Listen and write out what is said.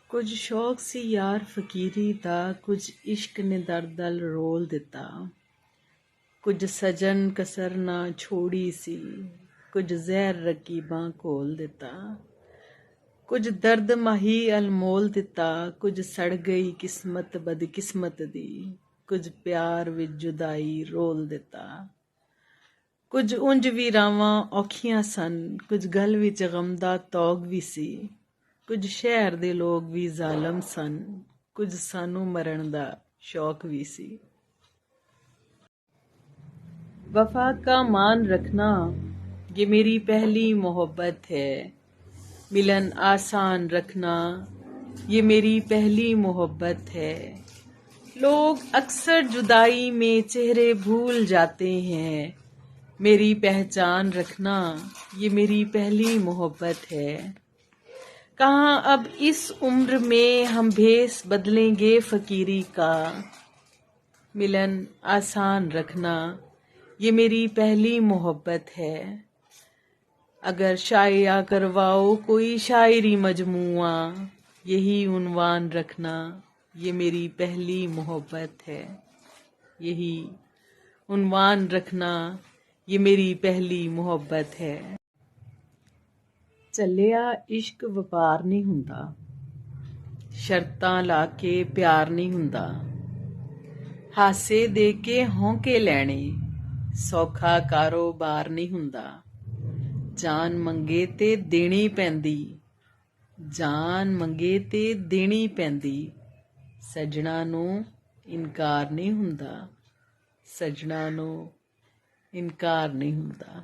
ਕੁਝ ਸ਼ੌਕ ਸੀ ਯਾਰ ਫਕੀਰੀ ਦਾ, ਕੁਝ ਇਸ਼ਕ ਨੇ ਦਰਦਲ ਰੋਲ ਦਿੱਤਾ। ਕੁਝ ਸਜਨ ਕਸਰ ਨਾ ਛੋੜੀ ਸੀ, ਕੁਝ ਜ਼ਹਿਰ ਰਕੀਬਾਂ ਘੋਲ ਦਿੱਤਾ। ਕੁਝ ਦਰਦ ਮਾਹੀ ਅਲਮੋਲ ਦਿੱਤਾ, ਕੁਝ ਸੜ ਗਈ ਕਿਸਮਤ ਬਦਕਿਸਮਤ ਦੀ, ਕੁਝ ਪਿਆਰ ਵਿੱਚ ਜੁਦਾਈ ਰੋਲ ਦਿੱਤਾ। ਕੁਝ ਉਂਝ ਵੀ ਰਾਵਾਂ ਔਖੀਆਂ ਸਨ, ਕੁਝ ਗਲ ਵਿੱਚ ਗਮ ਦਾ ਤੌਗ ਵੀ ਸੀ। ਕੁਝ ਸ਼ਹਿਰ ਦੇ ਲੋਕ ਵੀ ਜ਼ਾਲਮ ਸਨ, ਕੁਝ ਸਾਨੂੰ ਮਰਨ ਦਾ ਸ਼ੌਕ ਵੀ ਸੀ। वफा का मान रखना ये मेरी पहली मोहब्बत है, मिलन आसान रखना ये मेरी पहली मोहब्बत है। लोग अक्सर जुदाई में चेहरे भूल जाते हैं, मेरी पहचान रखना ये मेरी पहली मोहब्बत है। कहाँ अब इस उम्र में हम भेस बदलेंगे फकीरी का, मिलन आसान रखना ये मेरी पहली मोहब्बत है। अगर शाया करवाओ कोई शायरी मजमुआ, यही उन्वान रखना ये मेरी पहली मोहब्बत है। यही उन्वान रखना ये मेरी पहली मोहब्बत है। ਚੱਲਿਆ ਇਸ਼ਕ ਵਪਾਰ ਨਹੀਂ ਹੁੰਦਾ, ਸ਼ਰਤਾਂ ਲਾ ਕੇ ਪਿਆਰ ਨਹੀਂ ਹੁੰਦਾ। ਹਾਸੇ ਦੇ ਕੇ ਹੌਂਕੇ ਲੈਣੇ ਸੌਖਾ ਕਾਰੋਬਾਰ ਨਹੀਂ ਹੁੰਦਾ। ਜਾਨ ਮੰਗੇ ਤੇ ਦੇਣੀ ਪੈਂਦੀ, ਜਾਨ ਮੰਗੇ ਤੇ ਦੇਣੀ ਪੈਂਦੀ। ਸੱਜਣਾ ਨੂੰ ਇਨਕਾਰ ਨਹੀਂ ਹੁੰਦਾ, ਸੱਜਣਾ ਨੂੰ ਇਨਕਾਰ ਨਹੀਂ ਹੁੰਦਾ।